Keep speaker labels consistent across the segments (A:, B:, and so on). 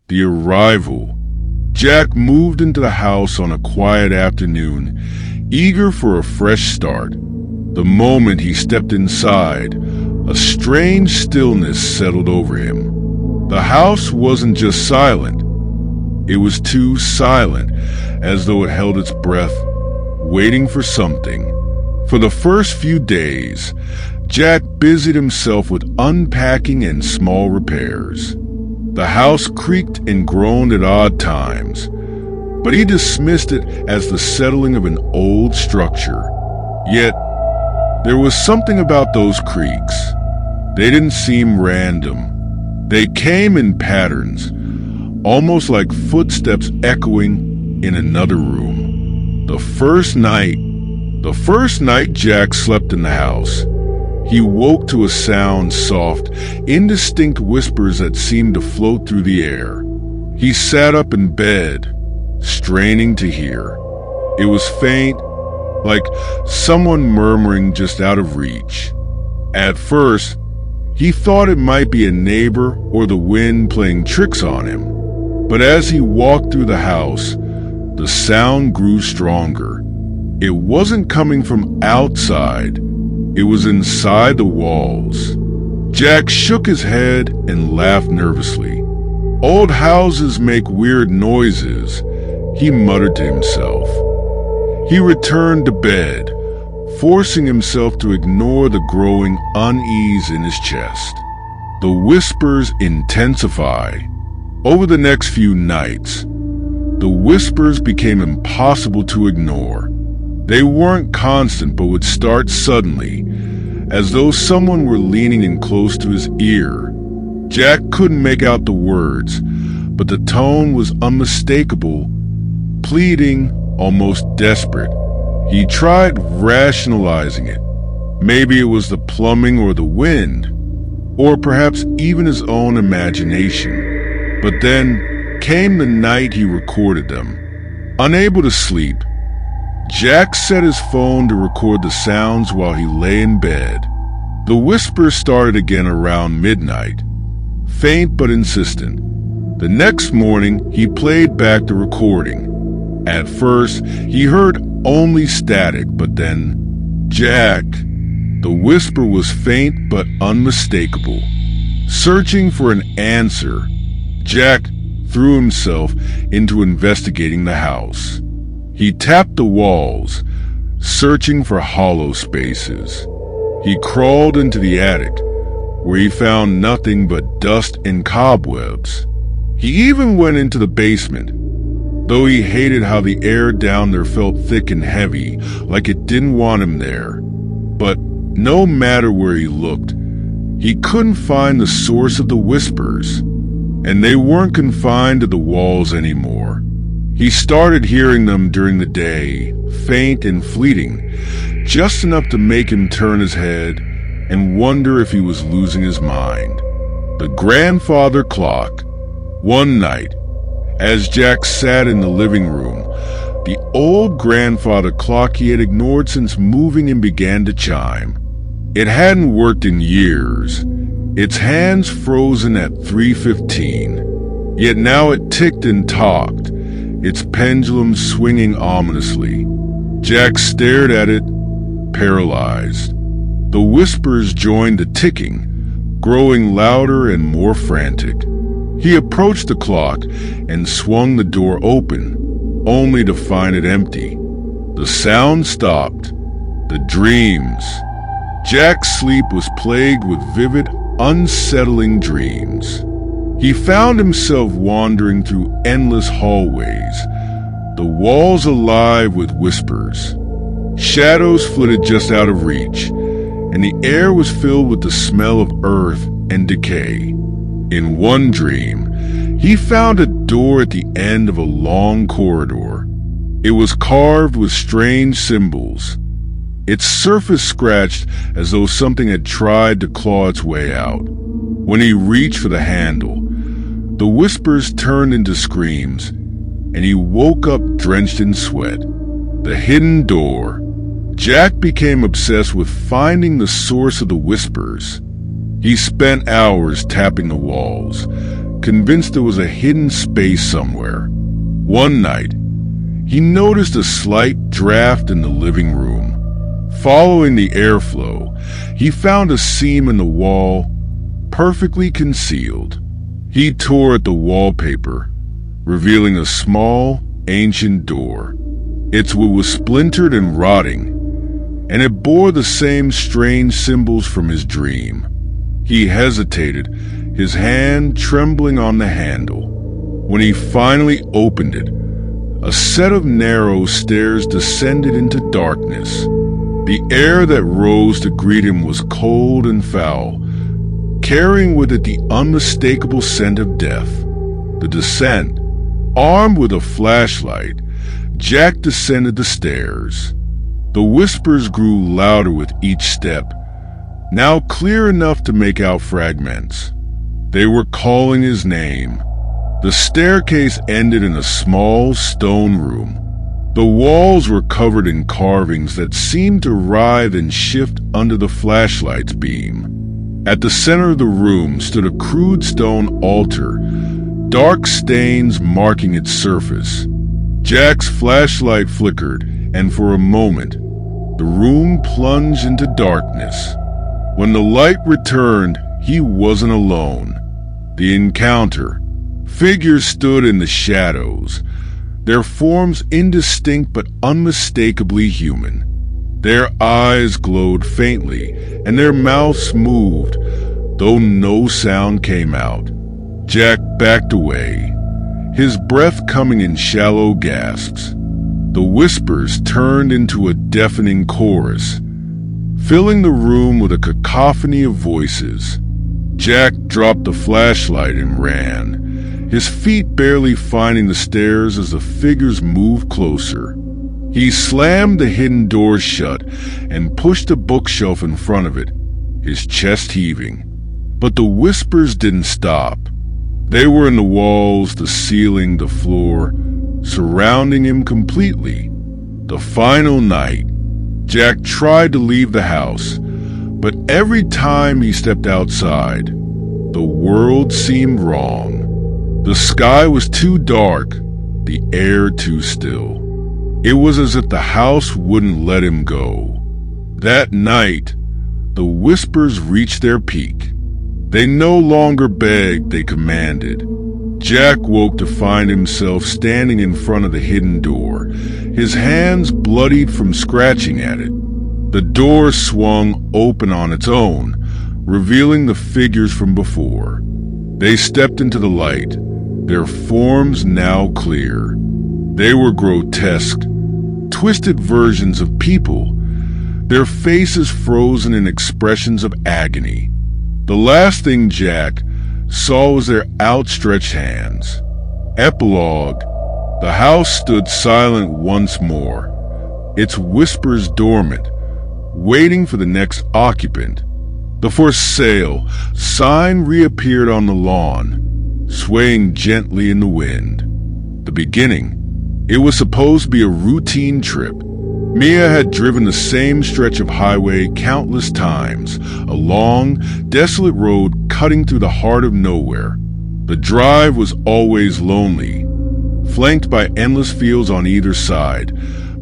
A: The arrival. Jack moved into the house on a quiet afternoon, eager for a fresh start. The moment he stepped inside, a strange stillness settled over him. The house wasn't just silent. It was too silent, as though it held its breath, waiting for something. For the first few days, Jack busied himself with unpacking and small repairs. The house creaked and groaned at odd times, but he dismissed it as the settling of an old structure. Yet, there was something about those creaks. They didn't seem random. They came in patterns, almost like footsteps echoing in another room. The first night Jack slept in the house, he woke to a sound, soft, indistinct whispers that seemed to float through the air. He sat up in bed, straining to hear. It was faint, like someone murmuring just out of reach. At first, he thought it might be a neighbor or the wind playing tricks on him. But as he walked through the house, the sound grew stronger. It wasn't coming from outside. It was inside the walls. Jack shook his head and laughed nervously. Old houses make weird noises, he muttered to himself. He returned to bed, forcing himself to ignore the growing unease in his chest. The whispers intensify. Over the next few nights, the whispers became impossible to ignore. They weren't constant but would start suddenly, as though someone were leaning in close to his ear. Jack couldn't make out the words, but the tone was unmistakable, pleading, almost desperate. He tried rationalizing it. Maybe it was the plumbing or the wind, or perhaps even his own imagination. But then came the night he recorded them. Unable to sleep, Jack set his phone to record the sounds while he lay in bed. The whispers started again around midnight, faint but insistent. The next morning, he played back the recording. At first, he heard only static, but then, Jack. The whisper was faint but unmistakable. Searching for an answer, Jack threw himself into investigating the house. He tapped the walls, searching for hollow spaces. He crawled into the attic, where he found nothing but dust and cobwebs. He even went into the basement, though he hated how the air down there felt thick and heavy, like it didn't want him there. But no matter where he looked, he couldn't find the source of the whispers. And they weren't confined to the walls anymore. He started hearing them during the day, faint and fleeting, just enough to make him turn his head and wonder if he was losing his mind. The grandfather clock. One night, as Jack sat in the living room, the old grandfather clock he had ignored since moving in began to chime. It hadn't worked in years. Its hands frozen at 3:15, yet now it ticked and talked, its pendulum swinging ominously. Jack stared at it, paralyzed. The whispers joined the ticking, growing louder and more frantic. He approached the clock and swung the door open, only to find it empty. The sound stopped. The dreams. Jack's sleep was plagued with vivid, unsettling dreams. He found himself wandering through endless hallways, the walls alive with whispers. Shadows flitted just out of reach, and the air was filled with the smell of earth and decay. In one dream, he found a door at the end of a long corridor. It was carved with strange symbols, its surface scratched as though something had tried to claw its way out. When he reached for the handle, the whispers turned into screams, and he woke up drenched in sweat. The hidden door. Jack became obsessed with finding the source of the whispers. He spent hours tapping the walls, convinced there was a hidden space somewhere. One night, he noticed a slight draft in the living room. Following the airflow, he found a seam in the wall, perfectly concealed. He tore at the wallpaper, revealing a small, ancient door. Its wood was splintered and rotting, and it bore the same strange symbols from his dream. He hesitated, his hand trembling on the handle. When he finally opened it, a set of narrow stairs descended into darkness. The air that rose to greet him was cold and foul, carrying with it the unmistakable scent of death. The descent. Armed with a flashlight, Jack descended the stairs. The whispers grew louder with each step, now clear enough to make out fragments. They were calling his name. The staircase ended in a small stone room. The walls were covered in carvings that seemed to writhe and shift under the flashlight's beam. At the center of the room stood a crude stone altar, dark stains marking its surface. Jack's flashlight flickered, and for a moment, the room plunged into darkness. When the light returned, he wasn't alone. The encounter. Figures stood in the shadows, their forms indistinct but unmistakably human. Their eyes glowed faintly, and their mouths moved, though no sound came out. Jack backed away, his breath coming in shallow gasps. The whispers turned into a deafening chorus, filling the room with a cacophony of voices. Jack dropped the flashlight and ran, his feet barely finding the stairs as the figures moved closer. He slammed the hidden door shut and pushed a bookshelf in front of it, his chest heaving. But the whispers didn't stop. They were in the walls, the ceiling, the floor, surrounding him completely. The final night, Jack tried to leave the house, but every time he stepped outside, the world seemed wrong. The sky was too dark, the air too still. It was as if the house wouldn't let him go. That night, the whispers reached their peak. They no longer begged, they commanded. Jack woke to find himself standing in front of the hidden door, his hands bloodied from scratching at it. The door swung open on its own, revealing the figures from before. They stepped into the light, their forms now clear. They were grotesque, twisted versions of people, their faces frozen in expressions of agony. The last thing Jack saw was their outstretched hands. Epilogue. The house stood silent once more, its whispers dormant, waiting for the next occupant. The for sale sign reappeared on the lawn, swaying gently in the wind. The beginning. It was supposed to be a routine trip. Mia had driven the same stretch of highway countless times, a long, desolate road cutting through the heart of nowhere. The drive was always lonely, flanked by endless fields on either side,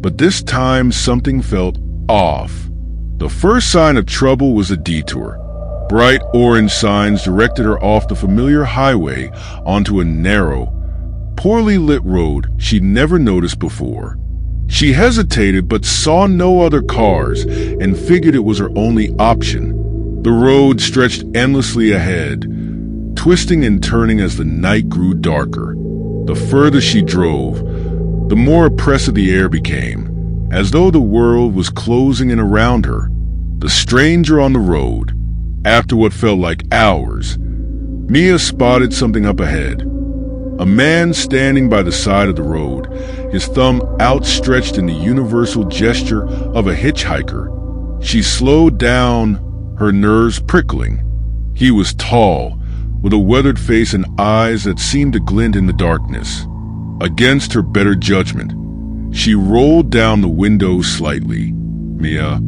A: but this time something felt off. The first sign of trouble was a detour. Bright orange signs directed her off the familiar highway onto a narrow, poorly lit road she'd never noticed before. She hesitated but saw no other cars and figured it was her only option. The road stretched endlessly ahead, twisting and turning as the night grew darker. The further she drove, the more oppressive the air became, as though the world was closing in around her. The stranger on the road. After what felt like hours, Mia spotted something up ahead. A man standing by the side of the road, his thumb outstretched in the universal gesture of a hitchhiker. She slowed down, her nerves prickling. He was tall, with a weathered face and eyes that seemed to glint in the darkness. Against her better judgment, she rolled down the window slightly. "Mia,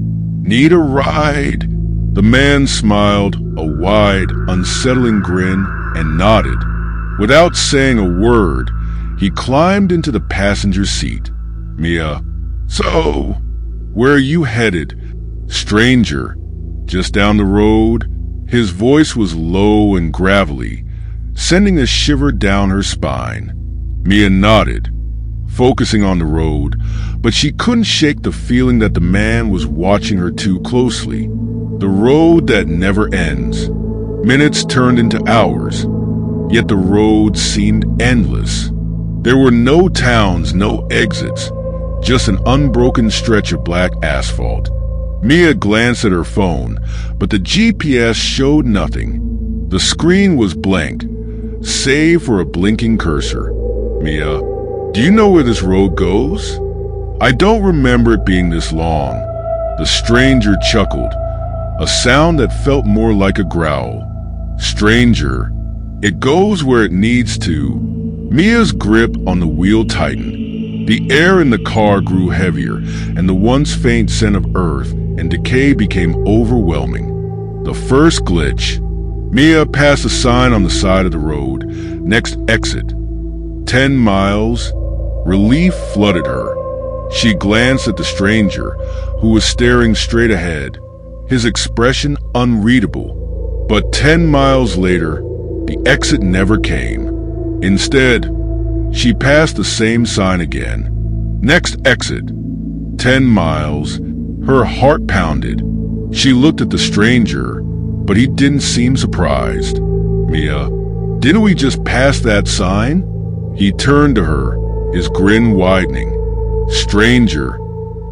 A: need a ride?" The man smiled, a wide, unsettling grin, and nodded. Without saying a word, he climbed into the passenger seat. "Mia, so, where are you headed?" "Stranger, just down the road." His voice was low and gravelly, sending a shiver down her spine. Mia nodded, focusing on the road, but she couldn't shake the feeling that the man was watching her too closely. The road that never ends. Minutes turned into hours, yet the road seemed endless. There were no towns, no exits, just an unbroken stretch of black asphalt. Mia glanced at her phone, but the GPS showed nothing. The screen was blank, save for a blinking cursor. "Mia, do you know where this road goes?" "I don't remember it being this long." The stranger chuckled, a sound that felt more like a growl. "Stranger, it goes where it needs to." Mia's grip on the wheel tightened. The air in the car grew heavier, and the once faint scent of earth and decay became overwhelming. The first glitch. Mia passed a sign on the side of the road. "Next exit. 10 miles. Relief flooded her. She glanced at the stranger, who was staring straight ahead, his expression unreadable. But 10 miles later, the exit never came. Instead, she passed the same sign again. "Next exit. 10 miles. Her heart pounded. She looked at the stranger, but he didn't seem surprised. "Mia, didn't we just pass that sign?" He turned to her, his grin widening. "Stranger,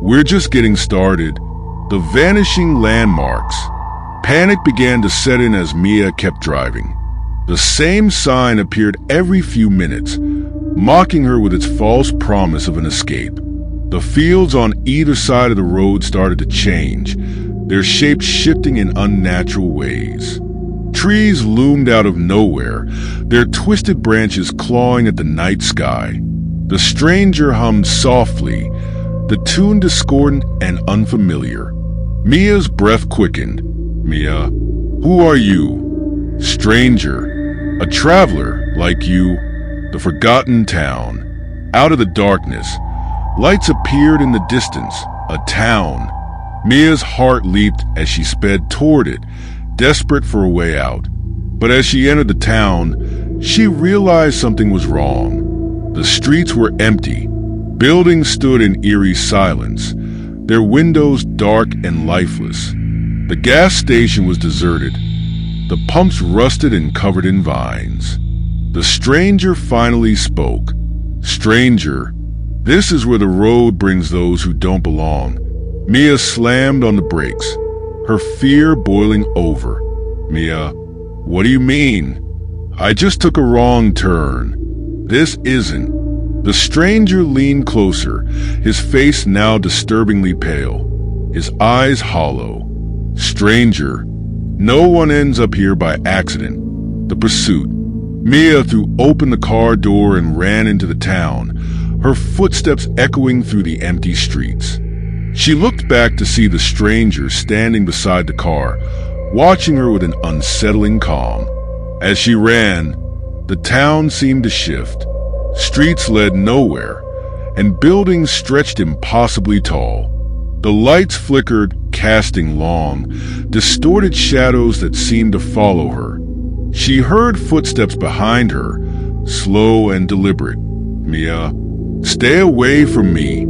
A: we're just getting started." The vanishing landmarks. Panic began to set in as Mia kept driving. The same sign appeared every few minutes, mocking her with its false promise of an escape. The fields on either side of the road started to change, their shapes shifting in unnatural ways. Trees loomed out of nowhere, their twisted branches clawing at the night sky. The stranger hummed softly, the tune discordant and unfamiliar. Mia's breath quickened. "Mia, who are you?" "Stranger, a traveler like you." The forgotten town. Out of the darkness, lights appeared in the distance, a town. Mia's heart leaped as she sped toward it, desperate for a way out. But as she entered the town, she realized something was wrong. The streets were empty. Buildings stood in eerie silence, their windows dark and lifeless. The gas station was deserted, the pumps rusted and covered in vines. The stranger finally spoke. "Stranger, this is where the road brings those who don't belong." Mia slammed on the brakes, her fear boiling over. "Mia, what do you mean?" "I just took a wrong turn. This isn't." The stranger leaned closer, his face now disturbingly pale, his eyes hollow. "Stranger, no one ends up here by accident." The pursuit. Mia threw open the car door and ran into the town, her footsteps echoing through the empty streets. She looked back to see the stranger standing beside the car, watching her with an unsettling calm. As she ran, the town seemed to shift. Streets led nowhere, and buildings stretched impossibly tall. The lights flickered, casting long, distorted shadows that seemed to follow her. She heard footsteps behind her, slow and deliberate. "Mia, stay away from me."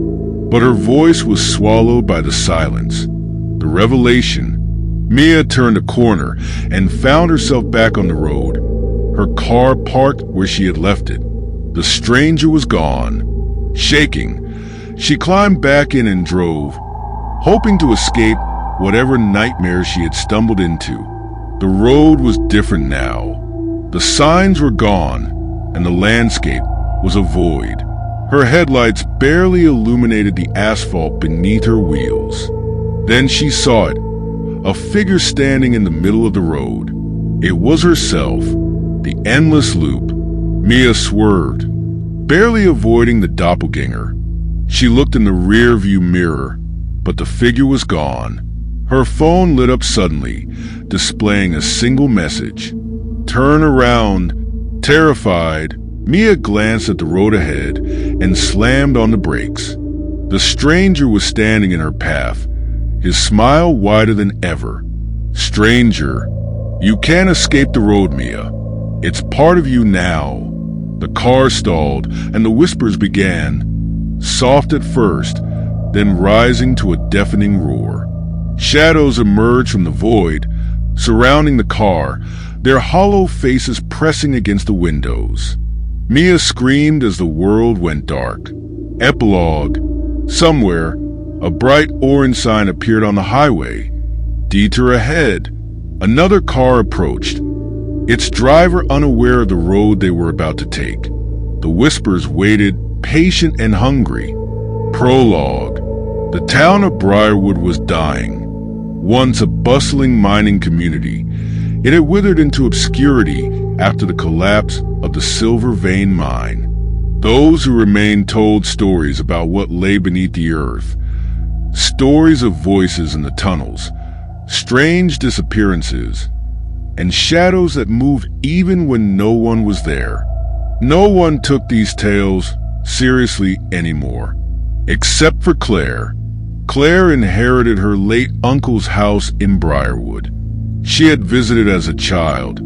A: But her voice was swallowed by the silence. The revelation. Mia turned a corner and found herself back on the road, her car parked where she had left it. The stranger was gone. Shaking, she climbed back in and drove, hoping to escape whatever nightmare she had stumbled into. The road was different now. The signs were gone, and the landscape was a void. Her headlights barely illuminated the asphalt beneath her wheels. Then she saw it, a figure standing in the middle of the road. It was herself, the endless loop. Mia swerved, barely avoiding the doppelganger. She looked in the rear-view mirror, but the figure was gone. Her phone lit up suddenly, displaying a single message. "Turn around Terrified, Mia glanced at the road ahead and slammed on the brakes. The stranger was standing in her path, his smile wider than ever. "Stranger, you can't escape the road, Mia. It's part of you now." The car stalled, and the whispers began, soft at first, then rising to a deafening roar. Shadows emerged from the void, surrounding the car, their hollow faces pressing against the windows. Mia screamed as the world went dark. Epilogue. Somewhere, a bright orange sign appeared on the highway. Detour ahead. Another car approached, its driver unaware of the road they were about to take. The whispers waited, patient and hungry. Prologue. The town of Briarwood was dying. Once a bustling mining community, it had withered into obscurity after the collapse of the Silver Vein mine. Those who remained told stories about what lay beneath the earth. Stories of voices in the tunnels, strange disappearances, and shadows that moved even when no one was there. No one took these tales seriously anymore, except for Claire. Claire inherited her late uncle's house in Briarwood. She had visited as a child,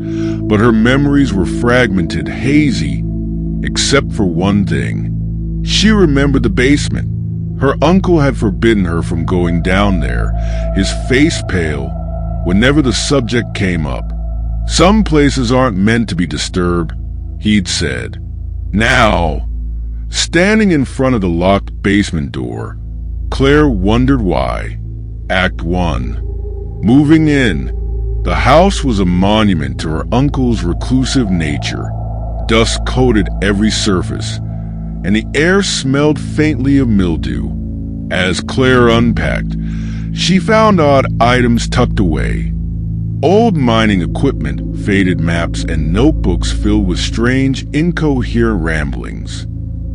A: but her memories were fragmented, hazy, except for one thing. She remembered the basement. Her uncle had forbidden her from going down there, his face pale whenever the subject came up. "Some places aren't meant to be disturbed," he'd said. Now, standing in front of the locked basement door, Claire wondered why. Act 1. Moving in. The house was a monument to her uncle's reclusive nature. Dust coated every surface, and the air smelled faintly of mildew. As Claire unpacked, she found odd items tucked away. Old mining equipment, faded maps, and notebooks filled with strange, incoherent ramblings.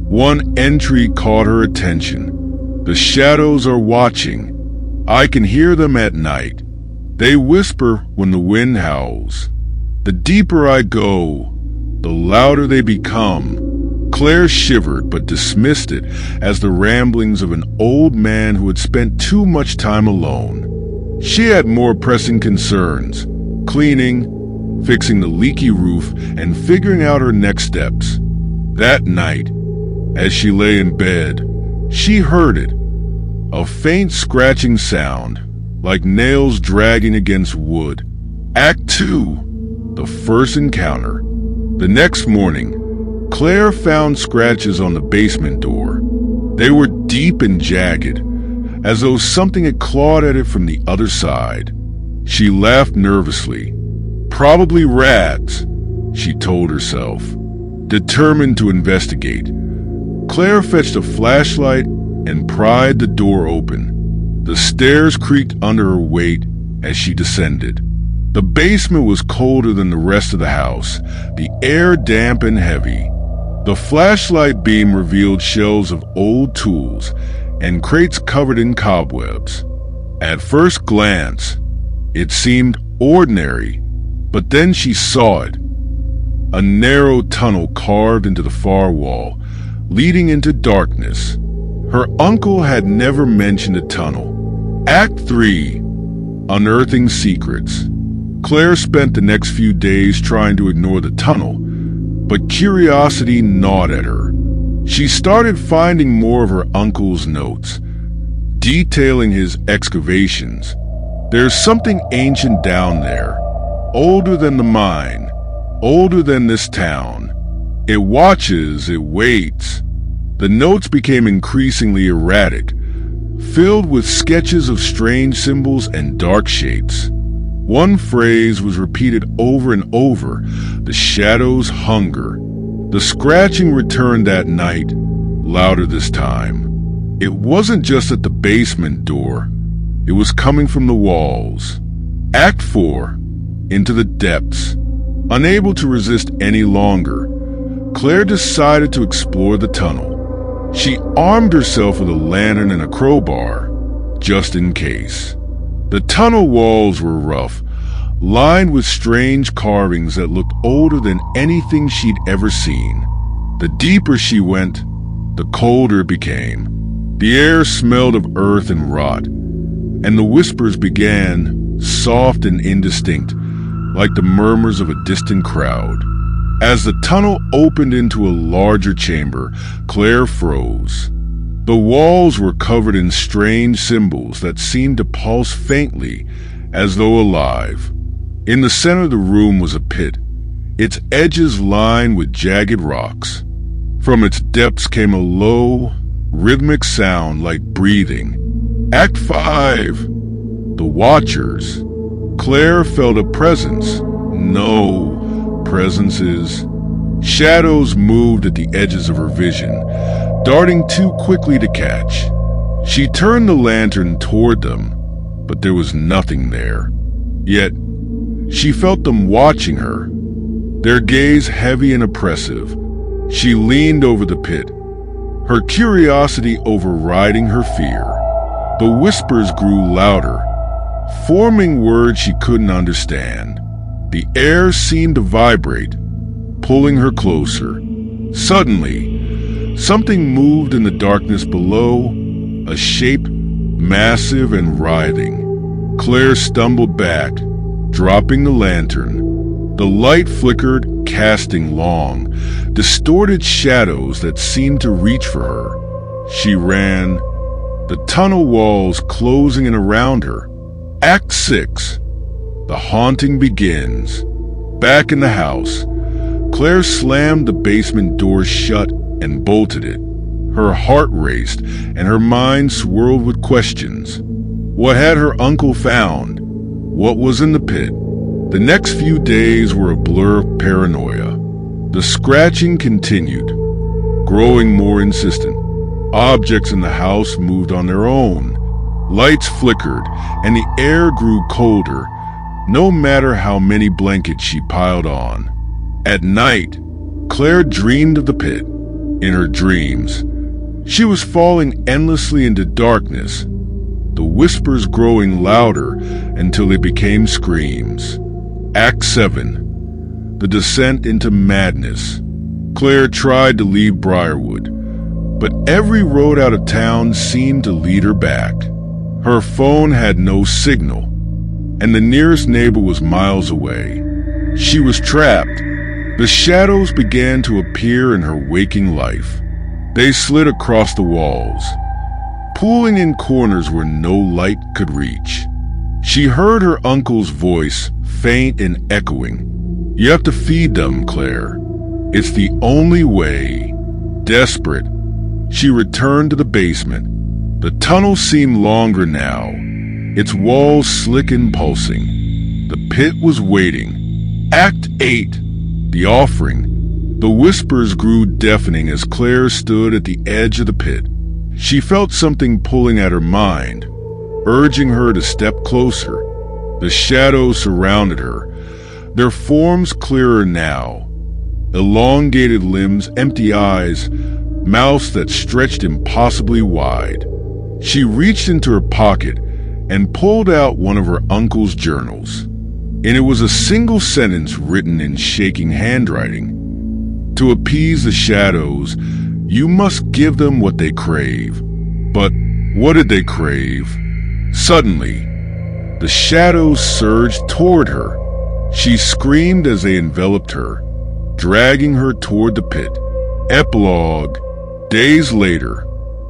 A: One entry caught her attention. "The shadows are watching. I can hear them at night. They whisper when the wind howls. The deeper I go, the louder they become." Claire shivered but dismissed it as the ramblings of an old man who had spent too much time alone. She had more pressing concerns: cleaning, fixing the leaky roof, and figuring out her next steps. That night, as she lay in bed, she heard it. A faint scratching sound, like nails dragging against wood. Act 2. The first encounter. The next morning, Claire found scratches on the basement door. They were deep and jagged, as though something had clawed at it from the other side. She laughed nervously. "Probably rats," she told herself, determined to investigate. Claire fetched a flashlight and pried the door open. The stairs creaked under her weight as she descended. The basement was colder than the rest of the house, the air damp and heavy. The flashlight beam revealed shelves of old tools and crates covered in cobwebs. At first glance, it seemed ordinary, but then she saw it. A narrow tunnel carved into the far wall, leading into darkness. Her uncle had never mentioned a tunnel. Act 3. Unearthing Secrets. Claire spent the next few days trying to ignore the tunnel, but curiosity gnawed at her. She started finding more of her uncle's notes, detailing his excavations. "There's something ancient down there, older than the mine, older than this town. It watches, it waits." The notes became increasingly erratic, filled with sketches of strange symbols and dark shapes. One phrase was repeated over and over: "The shadows hunger." The scratching returned that night, louder this time. It wasn't just at the basement door. It was coming from the walls. Act 4. Into the depths. Unable to resist any longer, Claire decided to explore the tunnel. She armed herself with a lantern and a crowbar, just in case. The tunnel walls were rough, lined with strange carvings that looked older than anything she'd ever seen. The deeper she went, the colder it became. The air smelled of earth and rot, and the whispers began, soft and indistinct, like the murmurs of a distant crowd. As the tunnel opened into a larger chamber, Claire froze. The walls were covered in strange symbols that seemed to pulse faintly, as though alive. In the center of the room was a pit, its edges lined with jagged rocks. From its depths came a low, rhythmic sound like breathing. Act 5! The Watchers. Claire felt a presence. No, presences. Shadows moved at the edges of her vision, darting too quickly to catch. She turned the lantern toward them, but there was nothing there. Yet, she felt them watching her, their gaze heavy and oppressive. She leaned over the pit, her curiosity overriding her fear. The whispers grew louder, forming words she couldn't understand. The air seemed to vibrate, pulling her closer. Suddenly, something moved in the darkness below, a shape massive and writhing. Claire stumbled back, dropping the lantern. The light flickered, casting long, distorted shadows that seemed to reach for her. She ran, the tunnel walls closing in around her. Act 6. The haunting begins. Back in the house, Claire slammed the basement door shut and bolted it. Her heart raced and her mind swirled with questions. What had her uncle found? What was in the pit? The next few days were a blur of paranoia. The scratching continued, growing more insistent. Objects in the house moved on their own. Lights flickered, and the air grew colder, no matter how many blankets she piled on. At night, Claire dreamed of the pit. In her dreams, she was falling endlessly into darkness, the whispers growing louder until they became screams. Act 7. The descent into madness. Claire tried to leave Briarwood, but every road out of town seemed to lead her back. Her phone had no signal, and the nearest neighbor was miles away. She was trapped. The shadows began to appear in her waking life. They slid across the walls, pooling in corners where no light could reach. She heard her uncle's voice, faint and echoing. You have to feed them, Claire. It's the only way. Desperate, she returned to the basement. The tunnel seemed longer now, its walls slick and pulsing. The pit was waiting. Act 8. The offering. The whispers grew deafening as Claire stood at the edge of the pit. She felt something pulling at her mind, urging her to step closer. The shadows surrounded her, their forms clearer now. Elongated limbs, empty eyes, mouths that stretched impossibly wide. She reached into her pocket and pulled out one of her uncle's journals. And it was a single sentence written in shaking handwriting. To appease the shadows, you must give them what they crave. But what did they crave? Suddenly, the shadows surged toward her. She screamed as they enveloped her, dragging her toward the pit. Epilogue. Days later,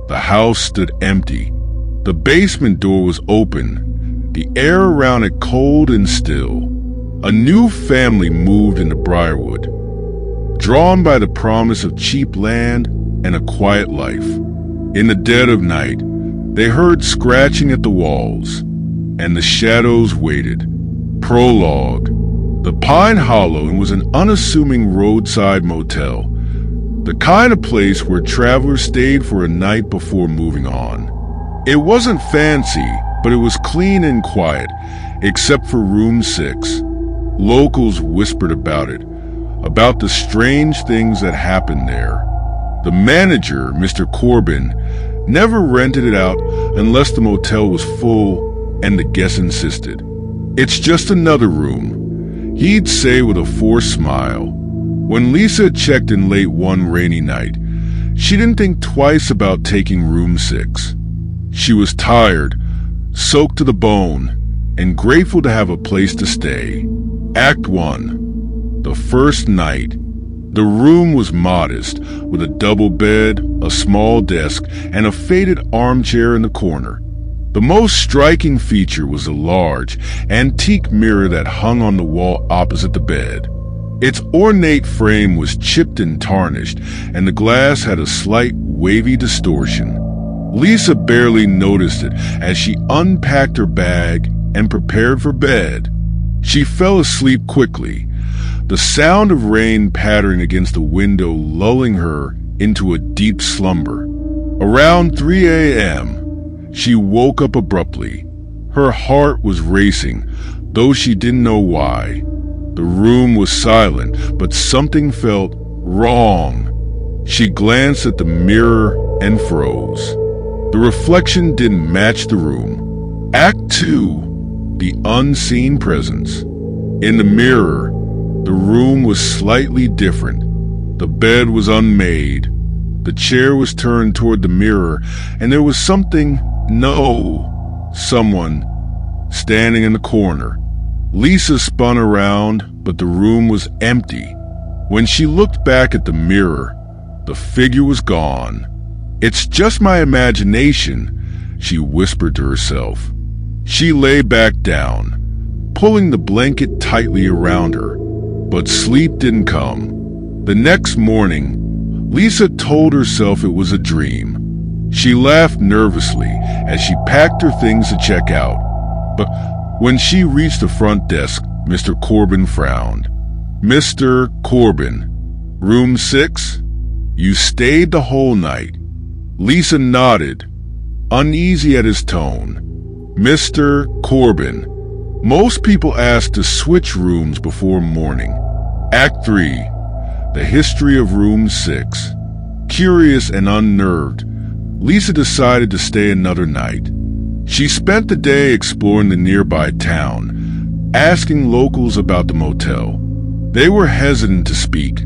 A: the house stood empty. The basement door was open, the air around it cold and still. A new family moved into Briarwood, drawn by the promise of cheap land and a quiet life. In the dead of night, they heard scratching at the walls, and the shadows waited. Prologue. The Pine Hollow was an unassuming roadside motel, the kind of place where travelers stayed for a night before moving on. It wasn't fancy, but it was clean and quiet, except for room 6. Locals whispered about it, about the strange things that happened there. The manager, Mr. Corbin, never rented it out unless the motel was full and the guests insisted. "It's just another room," he'd say with a forced smile. When Lisa checked in late one rainy night, she didn't think twice about taking room 6. She was tired, soaked to the bone, and grateful to have a place to stay. Act 1. The first night. The room was modest, with a double bed, a small desk, and a faded armchair in the corner. The most striking feature was a large, antique mirror that hung on the wall opposite the bed. Its ornate frame was chipped and tarnished, and the glass had a slight, wavy distortion. Lisa barely noticed it as she unpacked her bag and prepared for bed. She fell asleep quickly, the sound of rain pattering against the window lulling her into a deep slumber. Around 3 a.m., she woke up abruptly. Her heart was racing, though she didn't know why. The room was silent, but something felt wrong. She glanced at the mirror and froze. The reflection didn't match the room. Act 2. The unseen presence. In the mirror, the room was slightly different. The bed was unmade. The chair was turned toward the mirror, and there was someone standing in the corner. Lisa spun around, but the room was empty. When she looked back at the mirror, the figure was gone. "It's just my imagination," she whispered to herself. She lay back down, pulling the blanket tightly around her, but sleep didn't come. The next morning, Lisa told herself it was a dream. She laughed nervously as she packed her things to check out, but when she reached the front desk, Mr. Corbin frowned. "Mr. Corbin, room 6? You stayed the whole night." Lisa nodded, uneasy at his tone. "Mr. Corbin, most people ask to switch rooms before morning." Act 3. The history of room 6. Curious and unnerved, Lisa decided to stay another night. She spent the day exploring the nearby town, asking locals about the motel. They were hesitant to speak,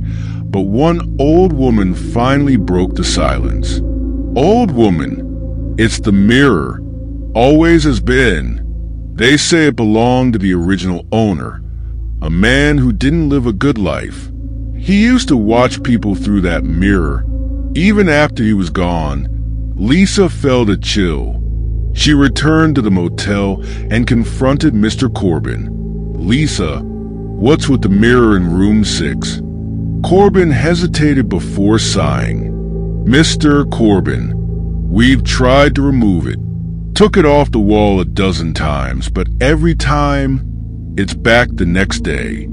A: but one old woman finally broke the silence. "Old woman, it's the mirror. Always has been. They say it belonged to the original owner, a man who didn't live a good life. He used to watch people through that mirror. Even after he was gone, Lisa felt a chill. She returned to the motel and confronted Mr. Corbin. "Lisa, what's with the mirror in room 6? Corbin hesitated before sighing. "Mr. Corbin, we've tried to remove it. Took it off the wall a dozen times, but every time, it's back the next day.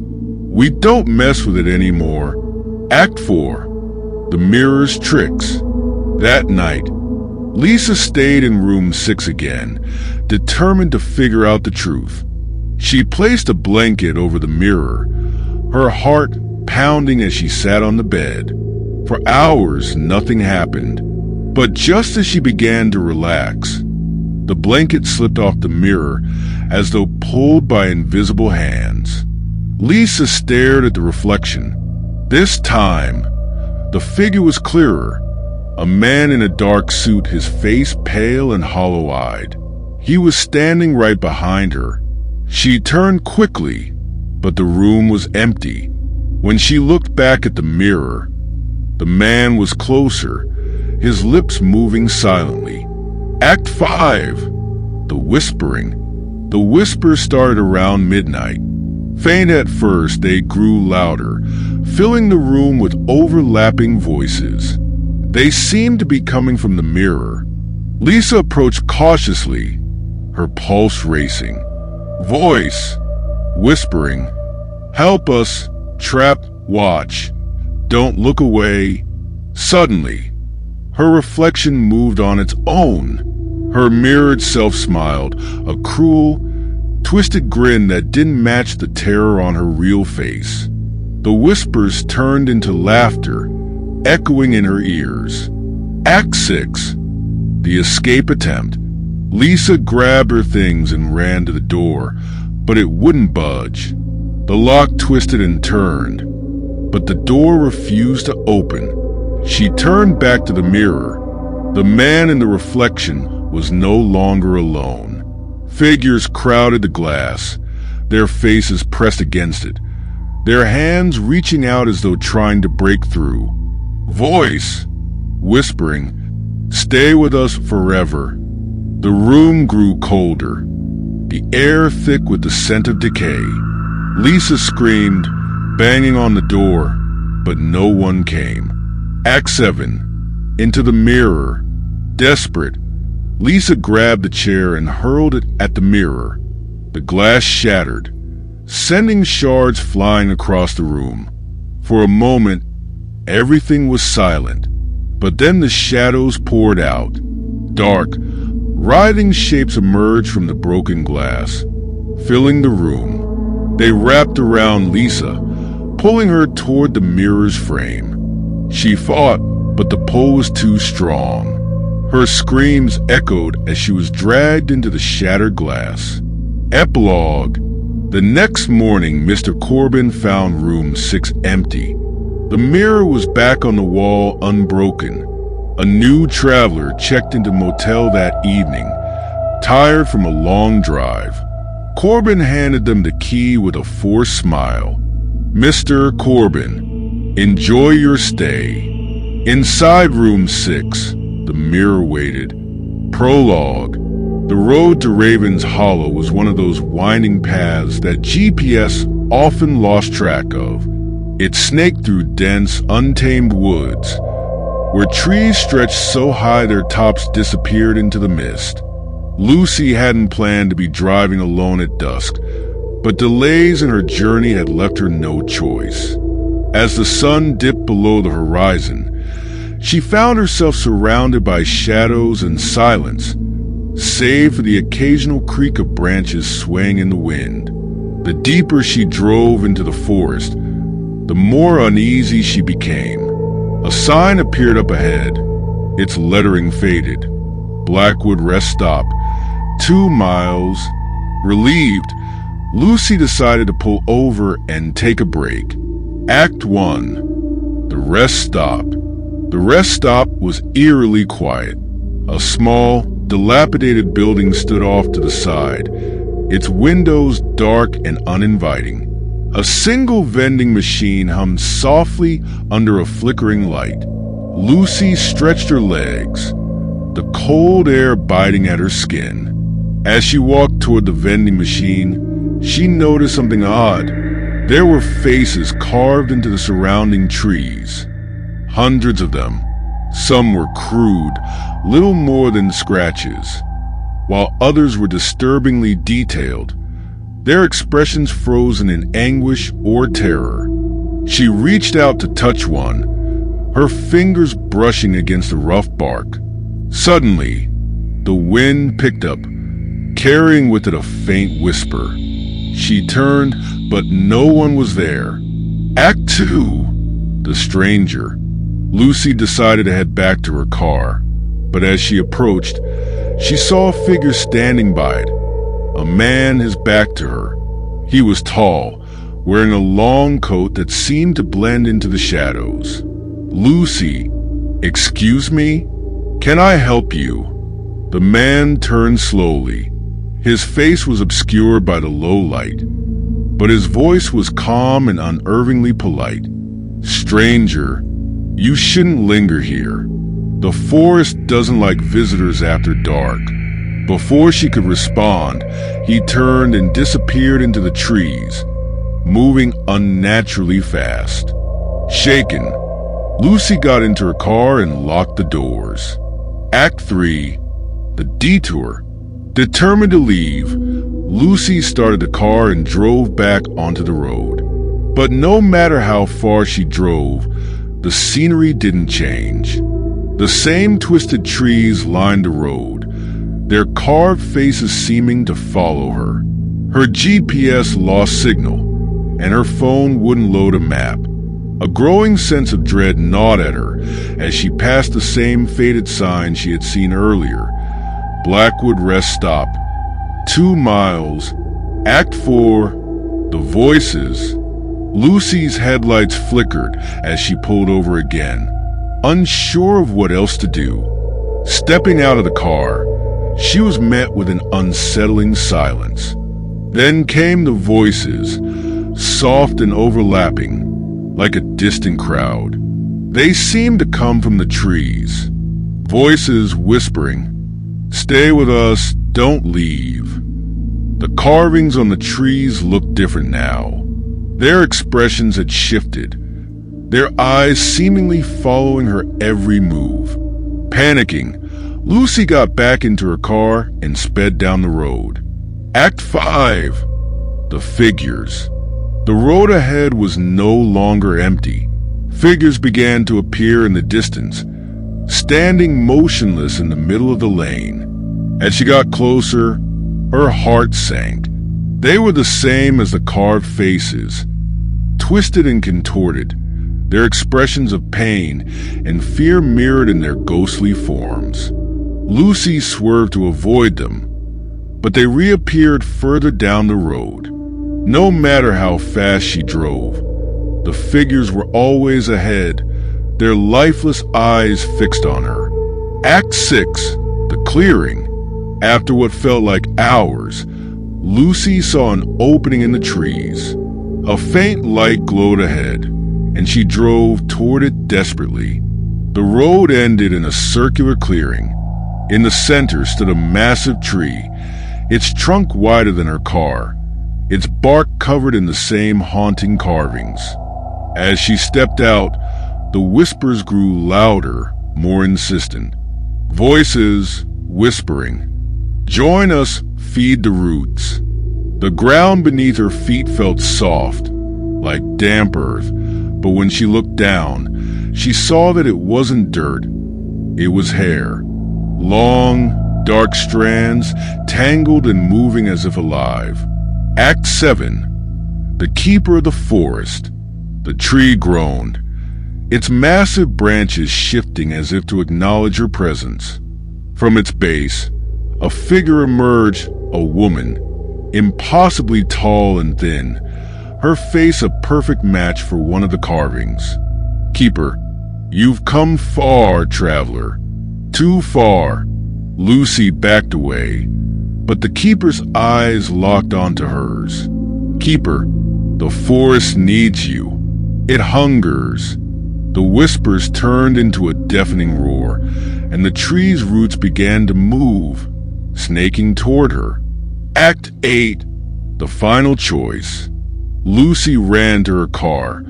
A: We don't mess with it anymore." Act 4. The mirror's tricks. That night, Lisa stayed in room 6 again, determined to figure out the truth. She placed a blanket over the mirror, her heart pounding as she sat on the bed. For hours, nothing happened. But just as she began to relax, the blanket slipped off the mirror as though pulled by invisible hands. Lisa stared at the reflection. This time, the figure was clearer. A man in a dark suit, his face pale and hollow-eyed. He was standing right behind her. She turned quickly, but the room was empty. When she looked back at the mirror, the man was closer, his lips moving silently. Act 5. The whispering. The whispers started around midnight. Faint at first, they grew louder, filling the room with overlapping voices. They seemed to be coming from the mirror. Lisa approached cautiously, her pulse racing. Voice, whispering, "Help us, trapped, watch, don't look away." Suddenly, her reflection moved on its own. Her mirrored self smiled, a cruel, twisted grin that didn't match the terror on her real face. The whispers turned into laughter, echoing in her ears. Act 6. The escape attempt. Lisa grabbed her things and ran to the door, but it wouldn't budge. The lock twisted and turned, but the door refused to open. She turned back to the mirror. The man in the reflection was no longer alone. Figures crowded the glass, their faces pressed against it, their hands reaching out as though trying to break through. Voice, whispering, "Stay with us forever." The room grew colder, the air thick with the scent of decay. Lisa screamed, banging on the door, but no one came. Act 7. Into the mirror. Desperate, Lisa grabbed the chair and hurled it at the mirror. The glass shattered, sending shards flying across the room. For a moment, everything was silent, but then the shadows poured out. Dark, writhing shapes emerged from the broken glass, filling the room. They wrapped around Lisa, pulling her toward the mirror's frame. She fought, but the pull was too strong. Her screams echoed as she was dragged into the shattered glass. Epilogue. The next morning, Mr. Corbin found room 6 empty. The mirror was back on the wall, unbroken. A new traveler checked into motel that evening, tired from a long drive. Corbin handed them the key with a forced smile. "Mr. Corbin, enjoy your stay." Inside room 6, the mirror waited. Prologue. The road to Raven's Hollow was one of those winding paths that GPS often lost track of. It snaked through dense, untamed woods, where trees stretched so high their tops disappeared into the mist. Lucy hadn't planned to be driving alone at dusk, but delays in her journey had left her no choice. As the sun dipped below the horizon, she found herself surrounded by shadows and silence, save for the occasional creak of branches swaying in the wind. The deeper she drove into the forest, the more uneasy she became. A sign appeared up ahead. Its lettering faded. Blackwood Rest Stop. 2 miles. Relieved, Lucy decided to pull over and take a break. Act 1. The Rest Stop. The rest stop was eerily quiet. A small, dilapidated building stood off to the side, its windows dark and uninviting. A single vending machine hummed softly under a flickering light. Lucy stretched her legs, the cold air biting at her skin. As she walked toward the vending machine, she noticed something odd. There were faces carved into the surrounding trees. Hundreds of them. Some were crude, little more than scratches, while others were disturbingly detailed, their expressions frozen in anguish or terror. She reached out to touch one, her fingers brushing against the rough bark. Suddenly, the wind picked up, carrying with it a faint whisper. She turned, but no one was there. Act 2. The stranger. Lucy decided to head back to her car, but as she approached, she saw a figure standing by it, a man his back to her. He was tall, wearing a long coat that seemed to blend into the shadows. "Lucy, excuse me? Can I help you?" The man turned slowly. His face was obscured by the low light, but his voice was calm and unervingly polite. "Stranger, you shouldn't linger here. The forest doesn't like visitors after dark." Before she could respond, he turned and disappeared into the trees, moving unnaturally fast. Shaken, Lucy got into her car and locked the doors. Act 3. The Detour. Determined to leave, Lucy started the car and drove back onto the road. But no matter how far she drove, the scenery didn't change. The same twisted trees lined the road, their carved faces seeming to follow her. Her GPS lost signal, and her phone wouldn't load a map. A growing sense of dread gnawed at her as she passed the same faded sign she had seen earlier. Blackwood Rest Stop. 2 miles. Act 4, The Voices. Lucy's headlights flickered as she pulled over again, unsure of what else to do. Stepping out of the car, she was met with an unsettling silence. Then came the voices, soft and overlapping, like a distant crowd. They seemed to come from the trees. Voices whispering, "Stay with us, don't leave." The carvings on the trees looked different now. Their expressions had shifted, their eyes seemingly following her every move. Panicking, Lucy got back into her car and sped down the road. Act 5, The Figures. The road ahead was no longer empty. Figures began to appear in the distance, standing motionless in the middle of the lane. As she got closer, her heart sank. They were the same as the carved faces, twisted and contorted, their expressions of pain and fear mirrored in their ghostly forms. Lucy swerved to avoid them, but they reappeared further down the road. No matter how fast she drove, the figures were always ahead, their lifeless eyes fixed on her. Act 6, The Clearing. After what felt like hours, Lucy saw an opening in the trees. A faint light glowed ahead, and she drove toward it desperately. The road ended in a circular clearing. In the center stood a massive tree, its trunk wider than her car, its bark covered in the same haunting carvings. As she stepped out, the whispers grew louder, more insistent. Voices whispering, "Join us, feed the roots." The ground beneath her feet felt soft, like damp earth, but when she looked down, she saw that it wasn't dirt, it was hair. Long, dark strands, tangled and moving as if alive. Act 7, The Keeper of the Forest. The tree groaned, its massive branches shifting as if to acknowledge her presence. From its base, a figure emerged, a woman, impossibly tall and thin, her face a perfect match for one of the carvings. "Keeper, you've come far, traveler. Too far." Lucy backed away, but the keeper's eyes locked onto hers. "Keeper, the forest needs you. It hungers." The whispers turned into a deafening roar, and the tree's roots began to move, snaking toward her. Act 8, The Final Choice. Lucy ran to her car,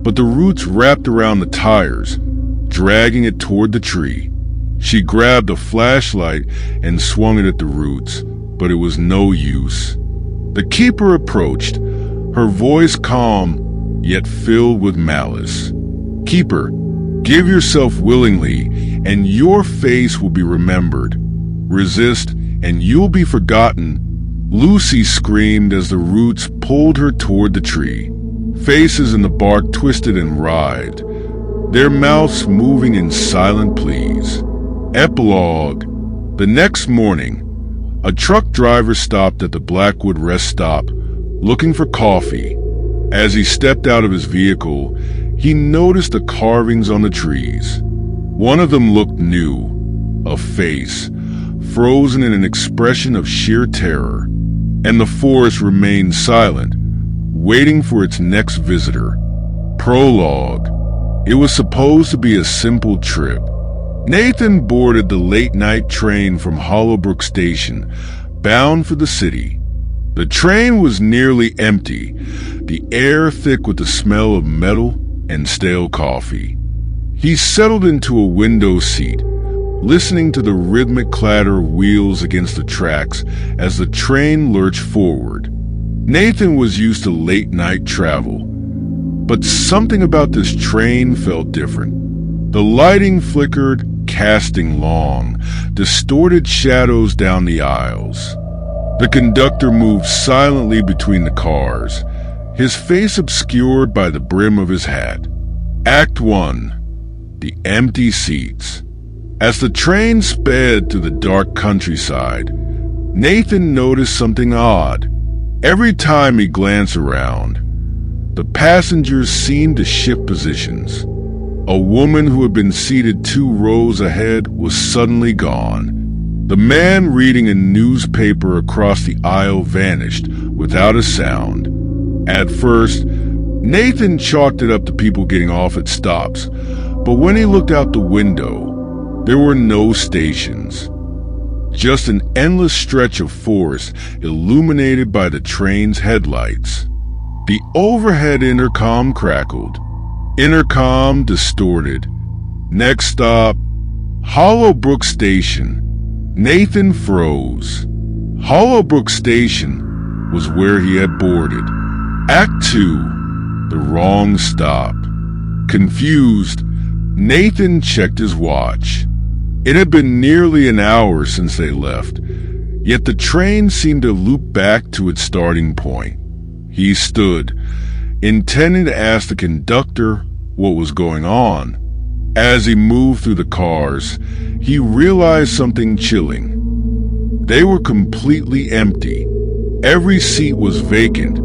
A: but the roots wrapped around the tires, dragging it toward the tree. She grabbed a flashlight and swung it at the roots, but it was no use. The keeper approached, her voice calm, yet filled with malice. "Keeper, give yourself willingly, and your face will be remembered. Resist, and you'll be forgotten." Lucy screamed as the roots pulled her toward the tree. Faces in the bark twisted and writhed, their mouths moving in silent pleas. Epilogue. The next morning, a truck driver stopped at the Blackwood rest stop, looking for coffee. As he stepped out of his vehicle, he noticed the carvings on the trees. One of them looked new, a face, frozen in an expression of sheer terror, and the forest remained silent, waiting for its next visitor. Prologue. It was supposed to be a simple trip. Nathan boarded the late-night train from Hollowbrook Station, bound for the city. The train was nearly empty, the air thick with the smell of metal and stale coffee. He settled into a window seat, listening to the rhythmic clatter of wheels against the tracks as the train lurched forward. Nathan was used to late-night travel, but something about this train felt different. The lighting flickered, casting long, distorted shadows down the aisles. The conductor moved silently between the cars, his face obscured by the brim of his hat. Act 1. The Empty Seats. As the train sped through the dark countryside, Nathan noticed something odd. Every time he glanced around, the passengers seemed to shift positions. A woman who had been seated 2 rows ahead was suddenly gone. The man reading a newspaper across the aisle vanished without a sound. At first, Nathan chalked it up to people getting off at stops, but when he looked out the window, there were no stations. Just an endless stretch of forest illuminated by the train's headlights. The overhead intercom crackled. Intercom distorted. Next stop, Hollowbrook Station. Nathan froze. Hollowbrook Station was where he had boarded. Act 2, the wrong stop. Confused, Nathan checked his watch. It had been nearly an hour since they left, yet the train seemed to loop back to its starting point. He stood, intending to ask the conductor what was going on. As he moved through the cars, he realized something chilling. They were completely empty. Every seat was vacant,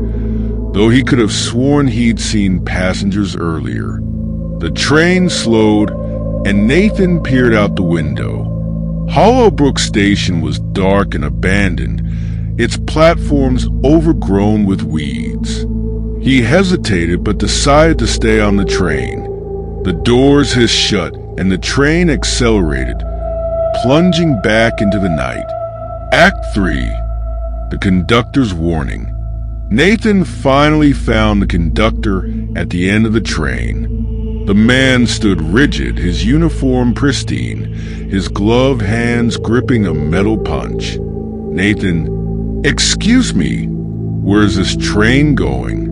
A: though he could have sworn he'd seen passengers earlier. The train slowed, and Nathan peered out the window. Hollowbrook Station was dark and abandoned, its platforms overgrown with weeds. He hesitated but decided to stay on the train. The doors hissed shut and the train accelerated, plunging back into the night. Act 3, the conductor's warning. Nathan finally found the conductor at the end of the train. The man stood rigid, his uniform pristine, his gloved hands gripping a metal punch. Nathan, "Excuse me, where's this train going?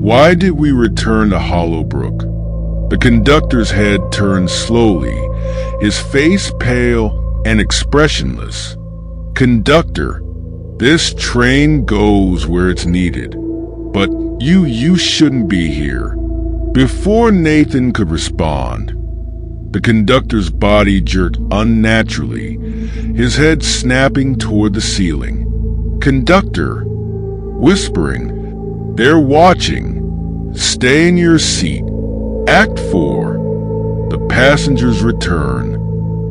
A: Why did we return to Hollowbrook?" The conductor's head turned slowly, his face pale and expressionless. "Conductor, this train goes where it's needed, but you shouldn't be here." Before Nathan could respond, the conductor's body jerked unnaturally, his head snapping toward the ceiling. "Conductor," whispering, "they're watching. Stay in your seat." Act 4, the passenger's return.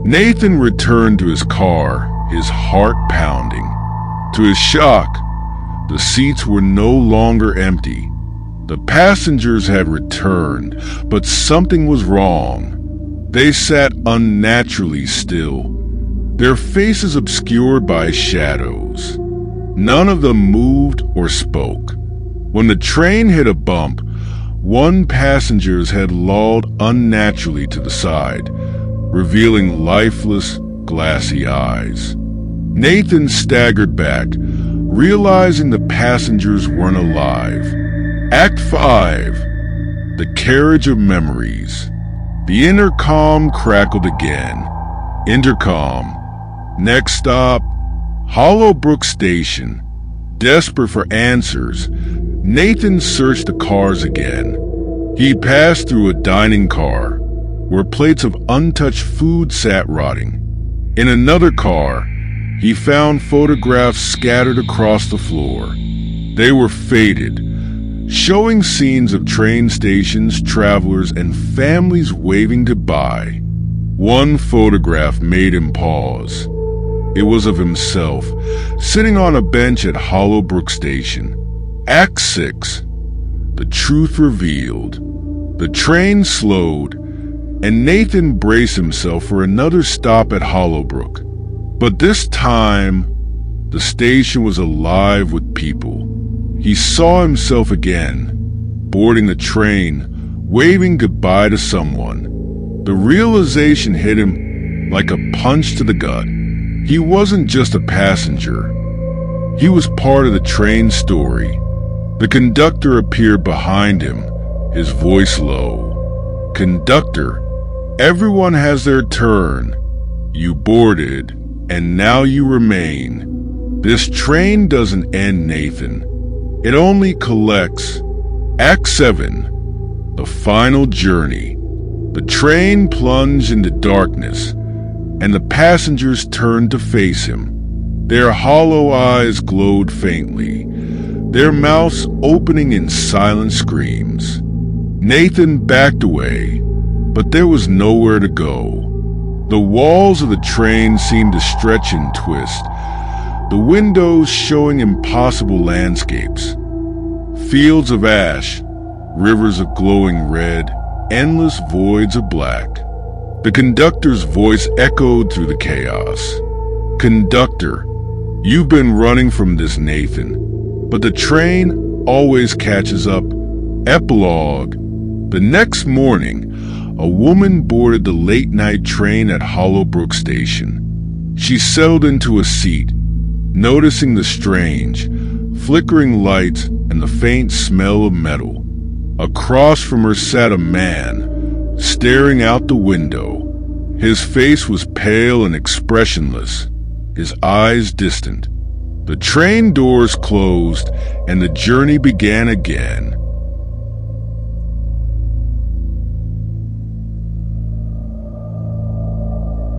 A: Nathan returned to his car, his heart pounding. To his shock, the seats were no longer empty. The passengers had returned, but something was wrong. They sat unnaturally still, their faces obscured by shadows. None of them moved or spoke. When the train hit a bump, one passenger's head lolled unnaturally to the side, revealing lifeless, glassy eyes. Nathan staggered back, realizing the passengers weren't alive. Act 5, the carriage of memories. The intercom crackled again. Intercom. Next stop, Hollowbrook Station. Desperate for answers, Nathan searched the cars again. He passed through a dining car, where plates of untouched food sat rotting. In another car, he found photographs scattered across the floor. They were faded, showing scenes of train stations, travelers, and families waving goodbye. One photograph made him pause. It was of himself, sitting on a bench at Hollowbrook Station. Act 6, the truth revealed. The train slowed, and Nathan braced himself for another stop at Hollowbrook. But this time, the station was alive with people. He saw himself again, boarding the train, waving goodbye to someone. The realization hit him like a punch to the gut. He wasn't just a passenger. He was part of the train story. The conductor appeared behind him, his voice low. "Conductor, everyone has their turn. You boarded, and now you remain. This train doesn't end, Nathan. It only collects." Act 7, the final journey. The train plunged into darkness, and the passengers turned to face him. Their hollow eyes glowed faintly. their mouths opening in silent screams. Nathan backed away, but there was nowhere to go. The walls of the train seemed to stretch and twist, the windows showing impossible landscapes. Fields of ash, rivers of glowing red, endless voids of black. The conductor's voice echoed through the chaos. "Conductor, you've been running from this, Nathan, but the train always catches up." Epilogue. The next morning, a woman boarded the late-night train at Hollowbrook Station. She settled into a seat, noticing the strange, flickering lights and the faint smell of metal. Across from her sat a man, staring out the window. His face was pale and expressionless, his eyes distant. The train doors closed and the journey began again.